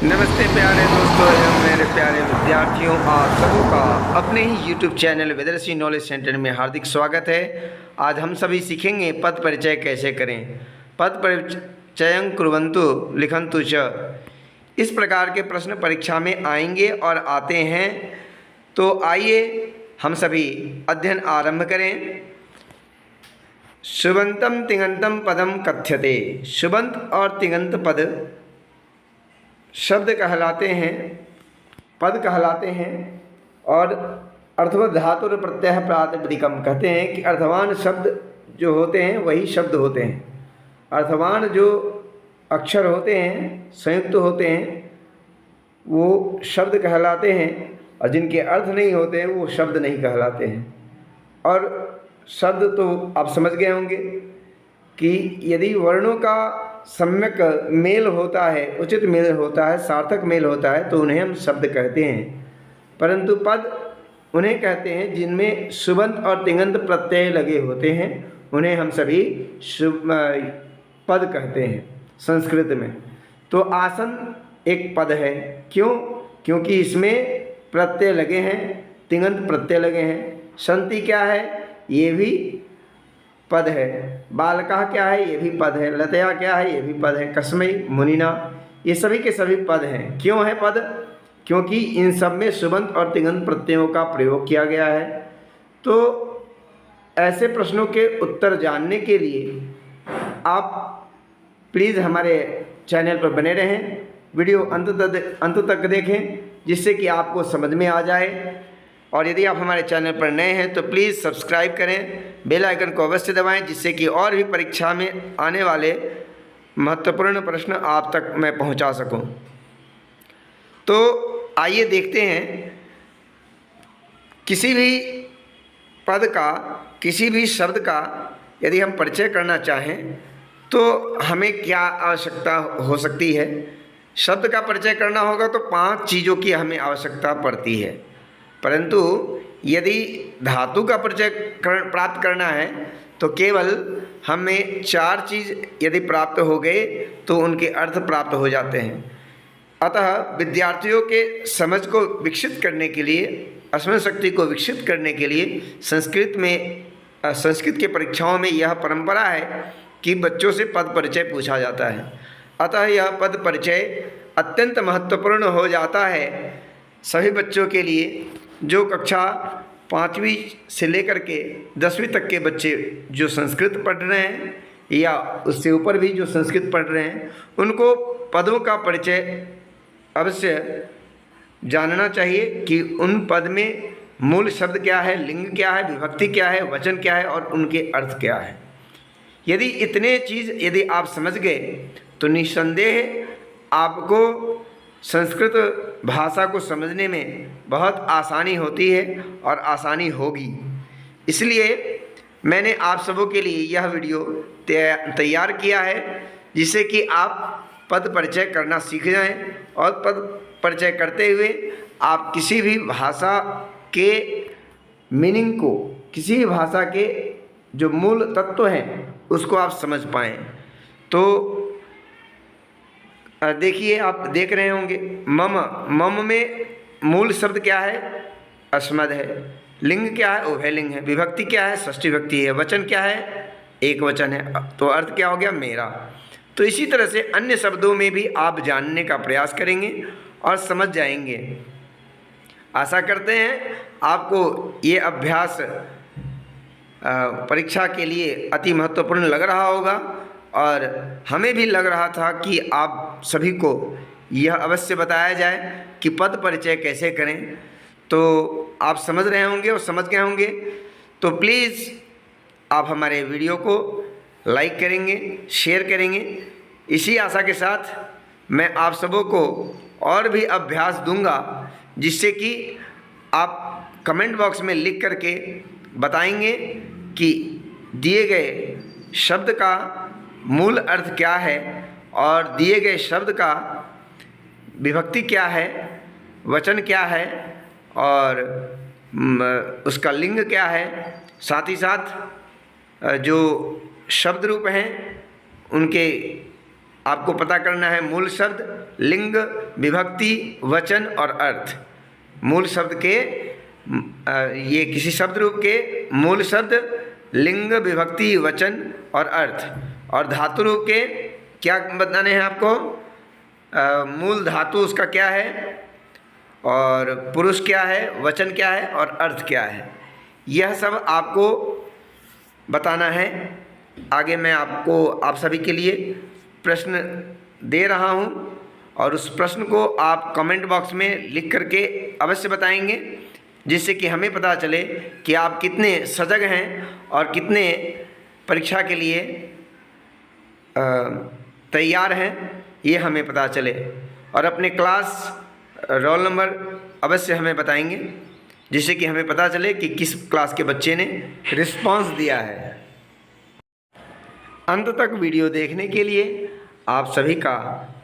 नमस्ते प्यारे दोस्तों एवं मेरे प्यारे विद्यार्थियों, आप सबों का अपने ही YouTube चैनल वेदर्षि नॉलेज सेंटर में हार्दिक स्वागत है। आज हम सभी सीखेंगे पद परिचय कैसे करें। पद परिचयं कुर्वन्तु लिखन्तु च, इस प्रकार के प्रश्न परीक्षा में आएंगे और आते हैं। तो आइए हम सभी अध्ययन आरंभ करें। सुबंतम तिङन्तं पदम कथ्यते। सुबंत और तिङन्त पद शब्द कहलाते हैं, पद कहलाते हैं और अर्थवत् धातुर प्रत्यय प्रातिपदिकम कहते हैं कि अर्थवान शब्द जो होते हैं वही शब्द होते हैं। अर्थवान जो अक्षर होते हैं, संयुक्त होते हैं, वो शब्द कहलाते हैं और जिनके अर्थ नहीं होते हैं वो शब्द नहीं कहलाते हैं। और शब्द तो आप समझ गए होंगे कि यदि वर्णों का सम्यक मेल होता है, उचित मेल होता है, सार्थक मेल होता है तो उन्हें हम शब्द कहते हैं। परंतु पद उन्हें कहते हैं जिनमें सुबंत और तिङन्त प्रत्यय लगे होते हैं, उन्हें हम सभी पद कहते हैं संस्कृत में। तो आसन एक पद है। क्यों? क्योंकि इसमें प्रत्यय लगे हैं, तिङन्त प्रत्यय लगे हैं। सन्ति क्या है? ये भी पद है। बालकः क्या है? ये भी पद है। लतया क्या है? ये भी पद है। कस्मै मुनिना, ये सभी के सभी पद हैं। क्यों है पद? क्योंकि इन सब में सुबंत और तिङन्त प्रत्ययों का प्रयोग किया गया है। तो ऐसे प्रश्नों के उत्तर जानने के लिए आप प्लीज़ हमारे चैनल पर बने रहें, वीडियो अंत तक देखें जिससे कि आपको समझ में आ जाए। और यदि आप हमारे चैनल पर नए हैं तो प्लीज़ सब्सक्राइब करें, बेल आइकन को अवश्य दबाएं जिससे कि और भी परीक्षा में आने वाले महत्वपूर्ण प्रश्न आप तक मैं पहुंचा सकूं। तो आइए देखते हैं, किसी भी पद का, किसी भी शब्द का यदि हम परिचय करना चाहें तो हमें क्या आवश्यकता हो सकती है। शब्द का परिचय करना होगा तो 5 चीज़ों की हमें आवश्यकता पड़ती है। परंतु यदि धातु का परिचय प्राप्त करना है तो केवल हमें 4 चीज़ यदि प्राप्त हो गए तो उनके अर्थ प्राप्त हो जाते हैं। अतः विद्यार्थियों के समझ को विकसित करने के लिए, स्मरण शक्ति को विकसित करने के लिए संस्कृत के परीक्षाओं में यह परंपरा है कि बच्चों से पद परिचय पूछा जाता है। अतः यह पद परिचय अत्यंत महत्वपूर्ण हो जाता है सभी बच्चों के लिए, जो कक्षा 5वीं से लेकर के 10वीं तक के बच्चे जो संस्कृत पढ़ रहे हैं या उससे ऊपर भी जो संस्कृत पढ़ रहे हैं, उनको पदों का परिचय अवश्य जानना चाहिए कि उन पद में मूल शब्द क्या है, लिंग क्या है, विभक्ति क्या है, वचन क्या है और उनके अर्थ क्या है। यदि इतने चीज़ यदि आप समझ गए तो निस्संदेह आपको संस्कृत भाषा को समझने में बहुत आसानी होती है और आसानी होगी। इसलिए मैंने आप सबों के लिए यह वीडियो तैयार किया है जिससे कि आप पद परिचय करना सीख जाएं और पद परिचय करते हुए आप किसी भी भाषा के मीनिंग को, किसी भी भाषा के जो मूल तत्व हैं उसको आप समझ पाएँ। तो देखिए, आप देख रहे होंगे मम में मूल शब्द क्या है? अस्मद है। लिंग क्या है? उभयलिंग है। विभक्ति क्या है? षष्ठी विभक्ति है। वचन क्या है? एक वचन है। तो अर्थ क्या हो गया? मेरा। तो इसी तरह से अन्य शब्दों में भी आप जानने का प्रयास करेंगे और समझ जाएंगे। आशा करते हैं आपको ये अभ्यास परीक्षा के लिए अति महत्वपूर्ण लग रहा होगा और हमें भी लग रहा था कि आप सभी को यह अवश्य बताया जाए कि पद परिचय कैसे करें। तो आप समझ रहे होंगे और समझ गए होंगे। तो प्लीज़ आप हमारे वीडियो को लाइक करेंगे, शेयर करेंगे। इसी आशा के साथ मैं आप सबों को और भी अभ्यास दूंगा जिससे कि आप कमेंट बॉक्स में लिख करके बताएंगे कि दिए गए शब्द का मूल अर्थ क्या है और दिए गए शब्द का विभक्ति क्या है, वचन क्या है और उसका लिंग क्या है। साथ ही साथ जो शब्द रूप हैं उनके आपको पता करना है मूल शब्द, लिंग, विभक्ति, वचन और अर्थ। मूल शब्द के ये किसी शब्द रूप के मूल शब्द, लिंग, विभक्ति, वचन और अर्थ। और धातु रूप के क्या बताने हैं आपको? मूल धातु उसका क्या है, और पुरुष क्या है, वचन क्या है और अर्थ क्या है, यह सब आपको बताना है। आगे मैं आपको आप सभी के लिए प्रश्न दे रहा हूँ और उस प्रश्न को आप कमेंट बॉक्स में लिख करके अवश्य बताएंगे, जिससे कि हमें पता चले कि आप कितने सजग हैं और कितने परीक्षा के लिए तैयार हैं, ये हमें पता चले। और अपने क्लास रोल नंबर अवश्य हमें बताएंगे, जिससे कि हमें पता चले कि किस क्लास के बच्चे ने रिस्पांस दिया है। अंत तक वीडियो देखने के लिए आप सभी का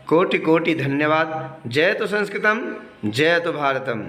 कोटि कोटि धन्यवाद। जय तो संस्कृतम, जय तो भारतम।